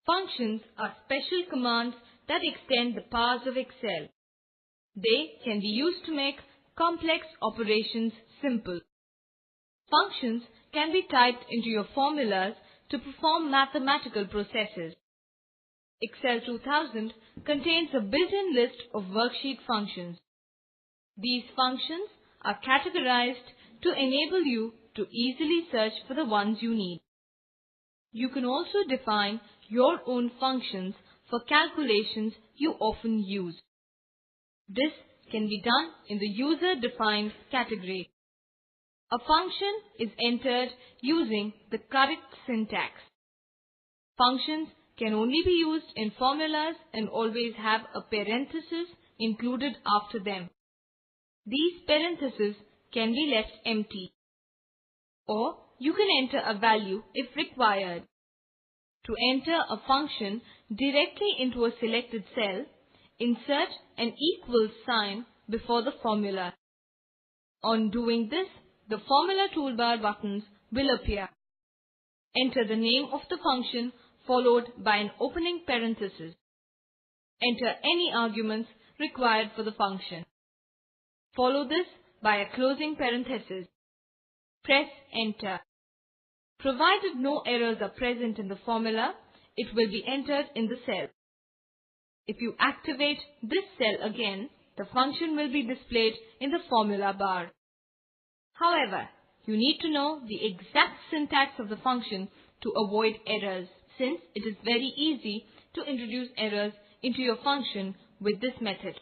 Functions are special commands that extend the powers of Excel. They can be used to make complex operations simple. Functions can be typed into your formulas to perform mathematical processes. Excel 2000 contains a built-in list of worksheet functions. These functions are categorized to enable you to easily search for the ones you need. You can also define your own functions for calculations you often use. This can be done in the user-defined category. A function is entered using the correct syntax. Functions can only be used in formulas and always have a parenthesis included after them. These parentheses can be left empty, or you can enter a value if required. To enter a function directly into a selected cell, insert an equal sign before the formula. On doing this, the formula toolbar buttons will appear. Enter the name of the function followed by an opening parenthesis. Enter any arguments required for the function. Follow this by a closing parenthesis. Press Enter. Provided no errors are present in the formula, it will be entered in the cell. If you activate this cell again, the function will be displayed in the formula bar. However, you need to know the exact syntax of the function to avoid errors, since it is very easy to introduce errors into your function with this method.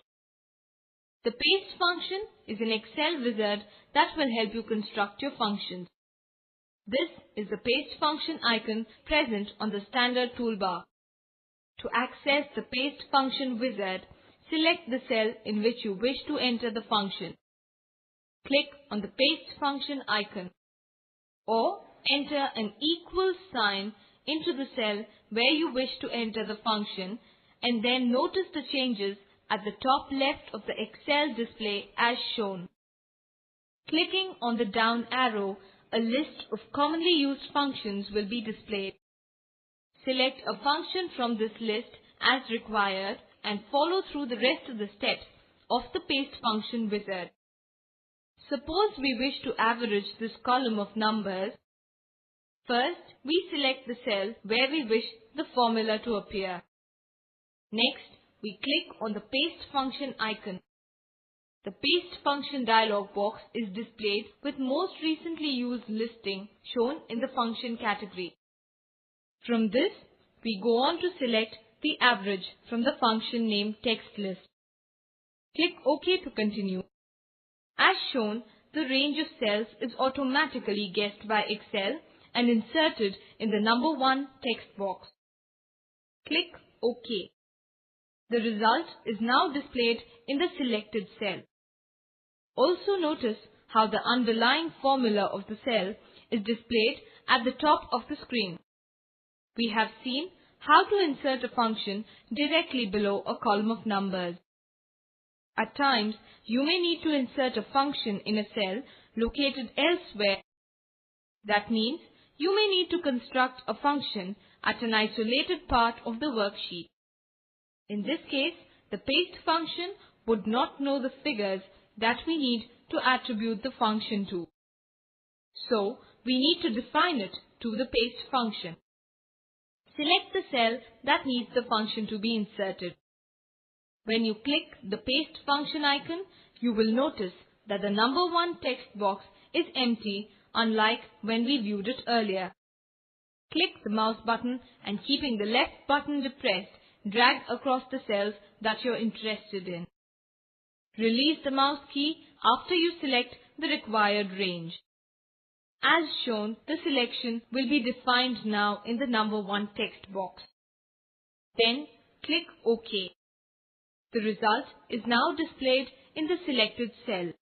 The paste function is an Excel wizard that will help you construct your functions. This is the paste function icon present on the standard toolbar. To access the paste function wizard, select the cell in which you wish to enter the function. Click on the paste function icon, or enter an equal sign into the cell where you wish to enter the function, and then notice the changes at the top left of the Excel display as shown. Clicking on the down arrow, a list of commonly used functions will be displayed. Select a function from this list as required and follow through the rest of the steps of the paste function wizard. Suppose we wish to average this column of numbers. First, we select the cell where we wish the formula to appear. Next, we click on the paste function icon. The paste function dialog box is displayed with most recently used listing shown in the function category. From this, we go on to select the average from the function name text list. Click OK to continue. As shown, the range of cells is automatically guessed by Excel and inserted in the number 1 text box. Click OK. The result is now displayed in the selected cell. Also notice how the underlying formula of the cell is displayed at the top of the screen. We have seen how to insert a function directly below a column of numbers. At times, you may need to insert a function in a cell located elsewhere. That means you may need to construct a function at an isolated part of the worksheet. In this case, the paste function would not know the figures that we need to attribute the function to. So, we need to define it to the paste function. Select the cell that needs the function to be inserted. When you click the paste function icon, you will notice that the number 1 text box is empty, unlike when we viewed it earlier. Click the mouse button and keeping the left button depressed, drag across the cells that you're interested in. Release the mouse key after you select the required range. As shown, the selection will be defined now in the number 1 text box. Then click OK. The result is now displayed in the selected cell.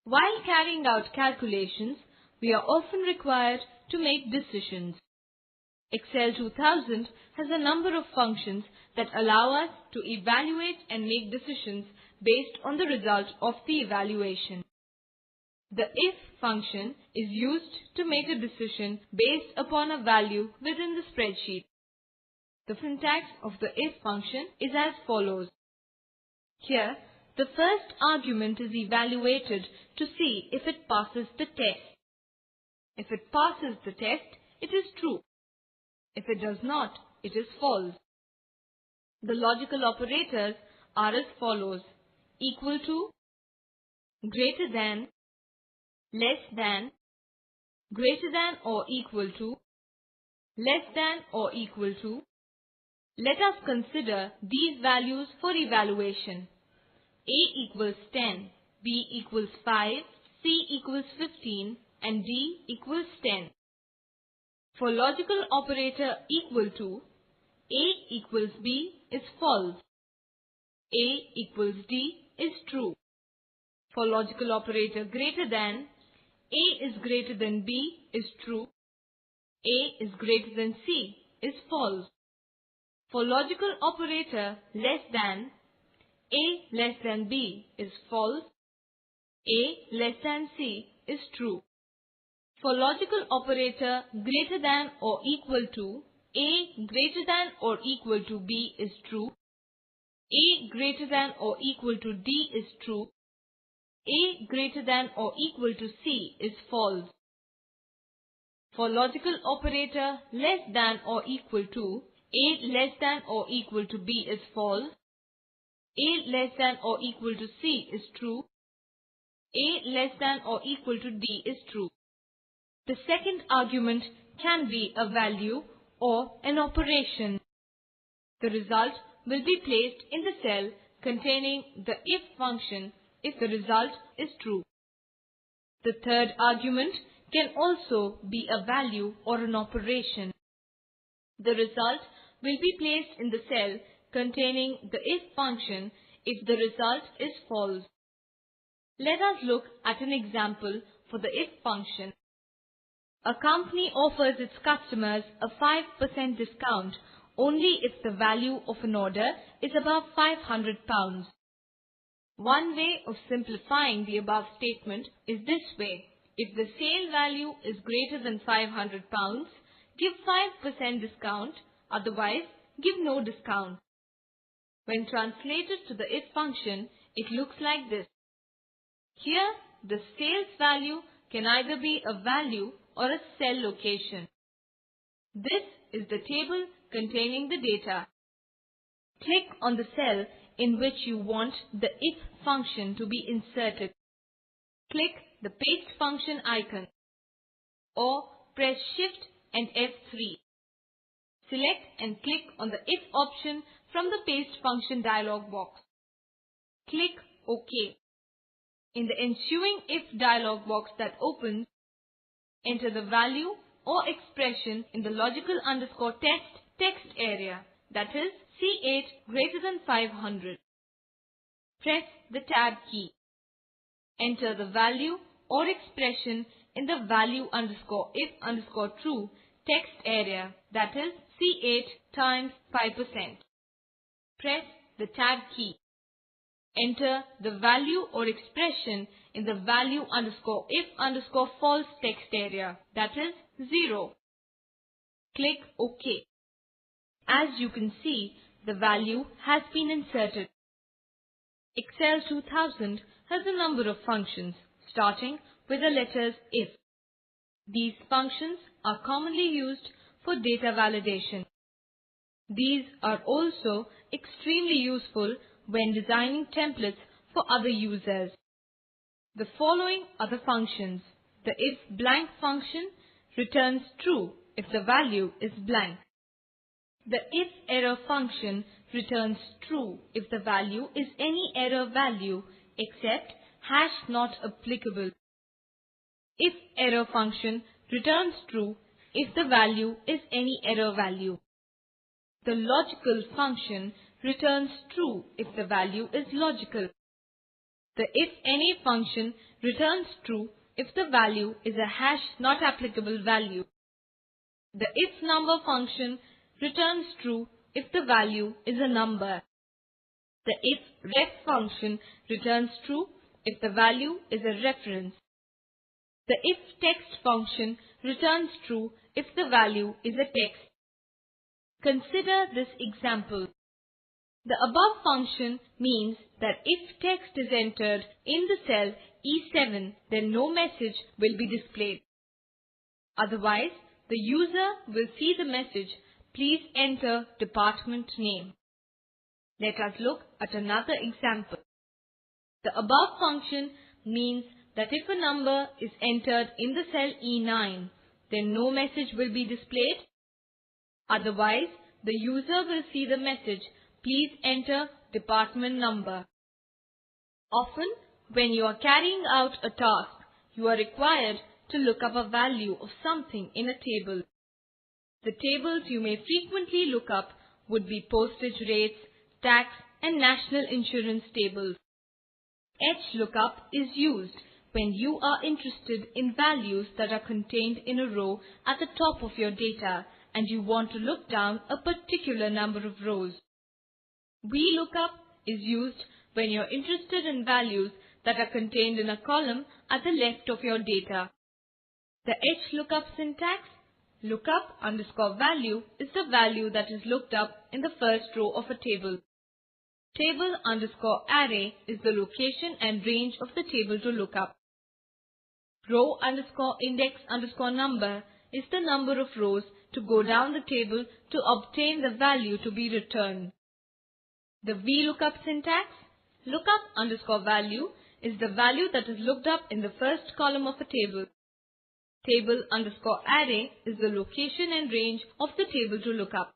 While carrying out calculations, we are often required to make decisions. Excel 2000 has a number of functions that allow us to evaluate and make decisions based on the result of the evaluation. The if function is used to make a decision based upon a value within the spreadsheet. The syntax of the if function is as follows. Here, the first argument is evaluated to see if it passes the test. If it passes the test, it is true. If it does not, it is false. The logical operators are as follows: equal to, greater than, less than, greater than or equal to, less than or equal to. Let us consider these values for evaluation. A equals 10, B equals 5, C equals 15, and D equals 10. For logical operator equal to, A equals B is false. A equals D is true. For logical operator greater than, A is greater than B is true. A is greater than C is false. For logical operator less than, A less than B is false. A less than C is true. For logical operator greater than or equal to, A greater than or equal to B is true. A greater than or equal to D is true. A greater than or equal to C is false. For logical operator less than or equal to, A less than or equal to B is false. A less than or equal to C is true. A less than or equal to D is true. The second argument can be a value or an operation. The result will be placed in the cell containing the if function if the result is true. The third argument can also be a value or an operation. The result will be placed in the cell containing the if function if the result is false. Let us look at an example for the if function. A company offers its customers a 5% discount only if the value of an order is above £500. One way of simplifying the above statement is this way. If the sale value is greater than £500, give 5% discount, otherwise give no discount. When translated to the if function, it looks like this. Here, the sales value can either be a value or a cell location. This is the table containing the data. Click on the cell in which you want the if function to be inserted. Click the paste function icon or press Shift and F3. Select and click on the if option from the paste function dialog box. Click OK. In the ensuing if dialog box that opens, enter the value or expression in the logical underscore test text area, that is C8 greater than 500. Press the tab key. Enter the value or expression in the value underscore if underscore true text area, that is C8 times 5%. Press the tab key. Enter the value or expression in the value underscore if underscore false text area, that is 0. Click OK. As you can see, the value has been inserted. Excel 2000 has a number of functions, starting with the letters if. These functions are commonly used for data validation. These are also extremely useful when designing templates for other users. The following are the functions. The if blank function returns true if the value is blank. The if error function returns true if the value is any error value except #not applicable. If error function returns true if the value is any error value. The logical function returns true if the value is logical. The if any function returns true if the value is a #not applicable value. The if number function returns true if the value is a number. The if ref function returns true if the value is a reference. The if text function returns true if the value is a text. Consider this example. The above function means that if text is entered in the cell E7, then no message will be displayed. Otherwise, the user will see the message, "Please enter department name." Let us look at another example. The above function means that if a number is entered in the cell E9, then no message will be displayed. Otherwise, the user will see the message, "Please enter department number." Often, when you are carrying out a task, you are required to look up a value of something in a table. The tables you may frequently look up would be postage rates, tax, and national insurance tables. HLOOKUP is used when you are interested in values that are contained in a row at the top of your data and you want to look down a particular number of rows. VLOOKUP is used when you're interested in values that are contained in a column at the left of your data. The HLOOKUP syntax, lookup_value, is the value that is looked up in the first row of a table. Table_array is the location and range of the table to look up. Row_index_number is the number of rows to go down the table to obtain the value to be returned. The VLOOKUP syntax, lookup_value, is the value that is looked up in the first column of a table. Table_array is the location and range of the table to look up.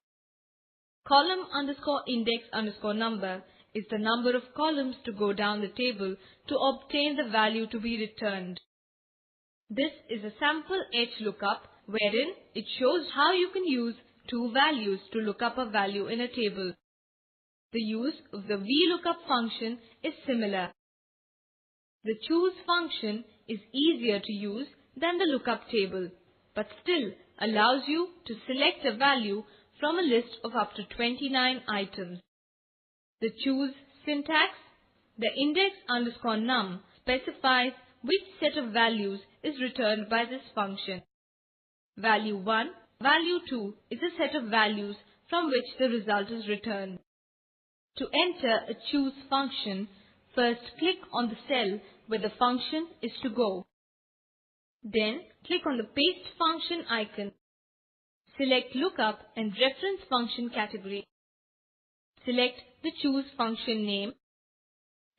Column_index_number is the number of columns to go down the table to obtain the value to be returned. This is a sample HLOOKUP wherein it shows how you can use two values to look up a value in a table. The use of the VLOOKUP function is similar. The choose function is easier to use than the lookup table, but still allows you to select a value from a list of up to 29 items. The choose syntax, the index_num specifies which set of values is returned by this function. Value 1, value 2 is a set of values from which the result is returned. To enter a choose function, first click on the cell where the function is to go. Then click on the paste function icon. Select lookup and reference function category. Select the choose function name.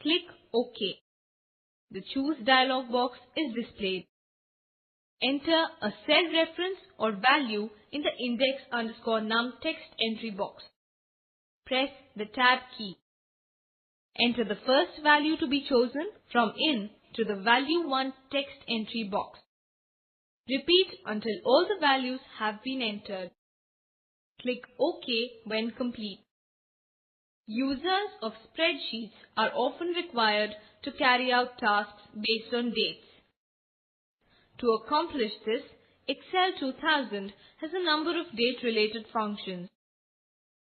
Click OK. The choose dialog box is displayed. Enter a cell reference or value in the index_num text entry box. Press the Tab key. Enter the first value to be chosen from in to the value 1 text entry box. Repeat until all the values have been entered. Click OK when complete. Users of spreadsheets are often required to carry out tasks based on dates. To accomplish this, Excel 2000 has a number of date-related functions.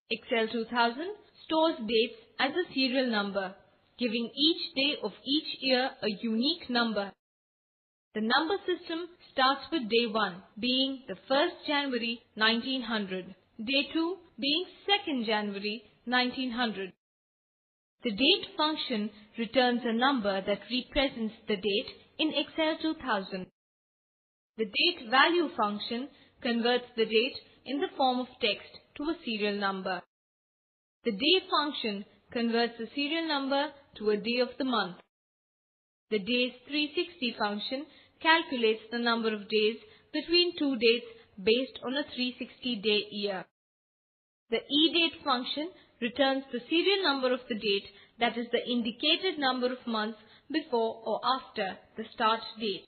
Excel 2000 stores dates as a serial number, giving each day of each year a unique number. The number system starts with day 1 being the 1st January 1900, day 2 being 2nd January 1900. The date function returns a number that represents the date in Excel 2000. The date value function converts the date in the form of text to a serial number. The day function converts a serial number to a day of the month. The days 360 function calculates the number of days between two dates based on a 360-day year. The EDATE function returns the serial number of the date, that is the indicated number of months before or after the start date.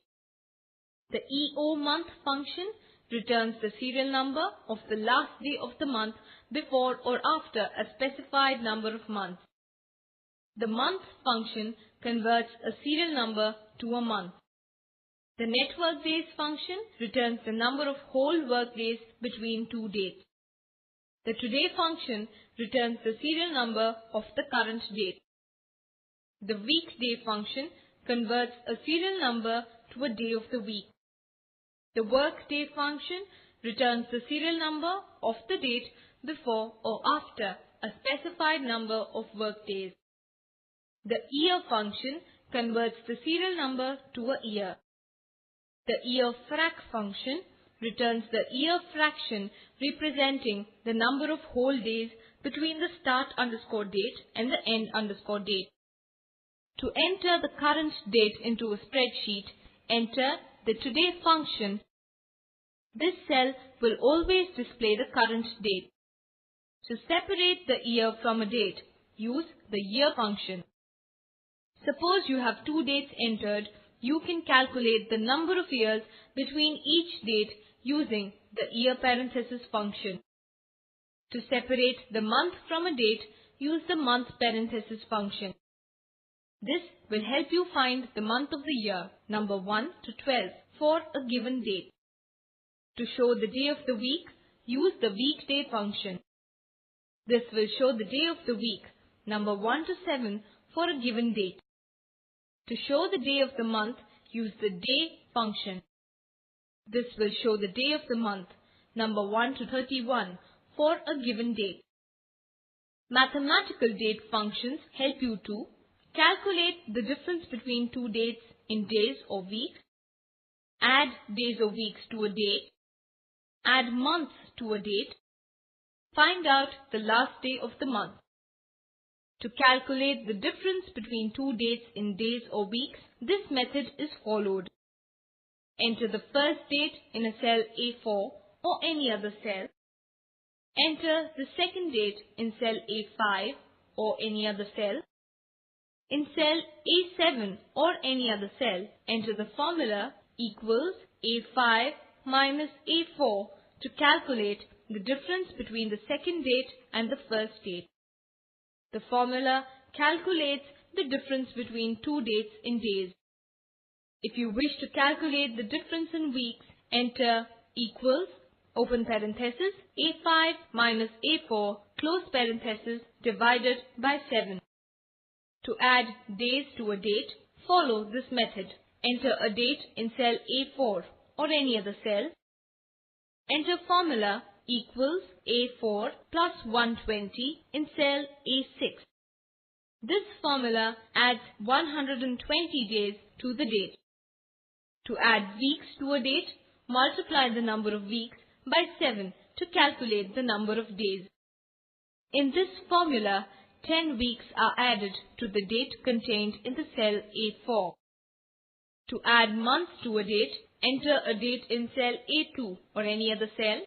The EO month function returns the serial number of the last day of the month before or after a specified number of months. The month function converts a serial number to a month. The network days function returns the number of whole work days between two dates. The today function returns the serial number of the current date. The weekday function converts a serial number to a day of the week. The workday function returns the serial number of the date before or after a specified number of workdays. The year function converts the serial number to a year. The year_frac function returns the year fraction representing the number of whole days between the start_date and the end_date. To enter the current date into a spreadsheet, enter the today function. This cell will always display the current date. To separate the year from a date, use the year function. Suppose you have two dates entered, you can calculate the number of years between each date using the year parenthesis function. To separate the month from a date, use the month parenthesis function. This will help you find the month of the year, number 1 to 12, for a given date. To show the day of the week, use the weekday function. This will show the day of the week, number 1 to 7, for a given date. To show the day of the month, use the day function. This will show the day of the month, number 1 to 31, for a given date. Mathematical date functions help you to calculate the difference between two dates in days or weeks, add days or weeks to a date, add months to a date, find out the last day of the month. To calculate the difference between two dates in days or weeks, this method is followed. Enter the first date in a cell A4 or any other cell. Enter the second date in cell A5 or any other cell. In cell A7 or any other cell, enter the formula equals A5 minus A4 to calculate the difference between the second date and the first date. The formula calculates the difference between two dates in days. If you wish to calculate the difference in weeks, enter equals, open parenthesis, A5 minus A4, close parenthesis, divided by 7. To add days to a date, follow this method. Enter a date in cell A4 or any other cell. Enter formula equals A4 plus 120 in cell A6. This formula adds 120 days to the date. To add weeks to a date, multiply the number of weeks by 7 to calculate the number of days. In this formula, 10 weeks are added to the date contained in the cell A4. To add months to a date, enter a date in cell A2 or any other cell.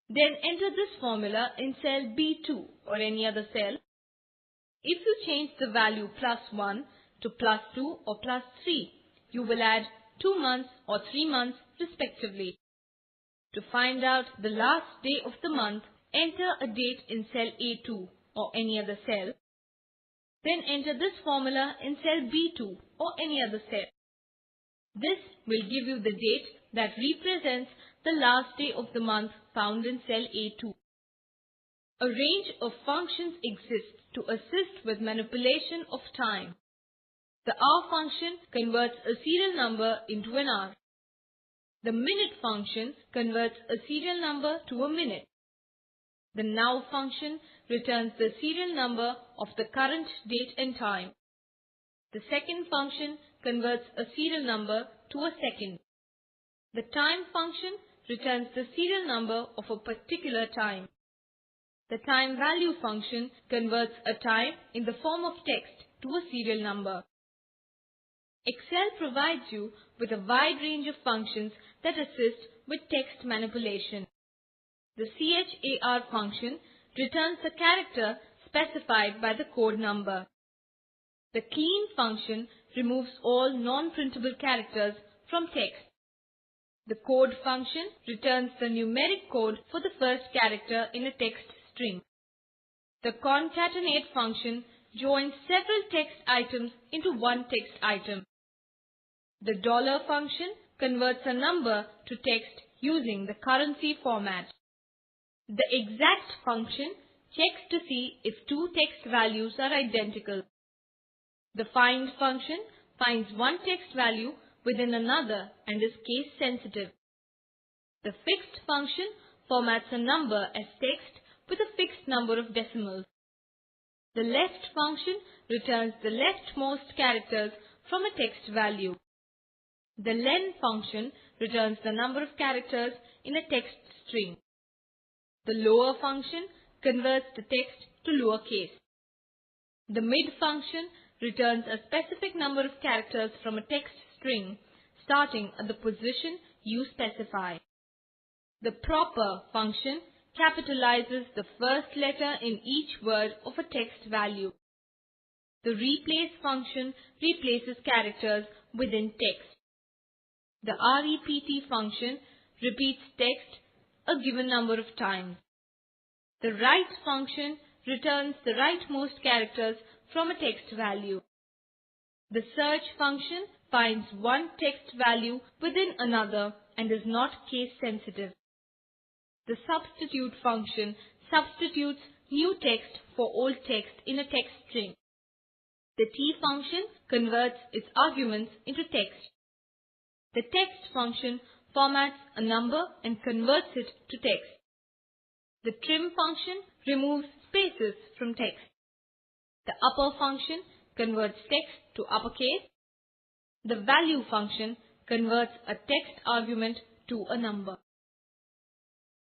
Then enter this formula in cell B2 or any other cell. If you change the value +1 to +2 or +3, you will add 2 months or 3 months respectively. To find out the last day of the month, enter a date in cell A2 or any other cell. Then enter this formula in cell B2 or any other cell. This will give you the date that represents the last day of the month found in cell A2. A range of functions exists to assist with manipulation of time. The hour function converts a serial number into an hour. The minute function converts a serial number to a minute. The now function returns the serial number of the current date and time. The second function converts a serial number to a second. The time function returns the serial number of a particular time. The time value function converts a time in the form of text to a serial number. Excel provides you with a wide range of functions that assist with text manipulation. The char function returns the character specified by the code number. The clean function removes all non-printable characters from text. The code function returns the numeric code for the first character in a text string. The concatenate function joins several text items into one text item. The dollar function converts a number to text using the currency format. The exact function checks to see if two text values are identical. The find function finds one text value within another and is case sensitive. The fixed function formats a number as text with a fixed number of decimals. The left function returns the leftmost characters from a text value. The len function returns the number of characters in a text string. The lower function converts the text to lowercase. The mid function returns a specific number of characters from a text string starting at the position you specify. The proper function capitalizes the first letter in each word of a text value. The replace function replaces characters within text. The rept function repeats text a given number of times. The write function returns the rightmost characters from a text value. The search function finds one text value within another and is not case sensitive. The substitute function substitutes new text for old text in a text string. The t function converts its arguments into text. The text function formats a number and converts it to text. The trim function removes spaces from text. The upper function converts text to uppercase. The value function converts a text argument to a number.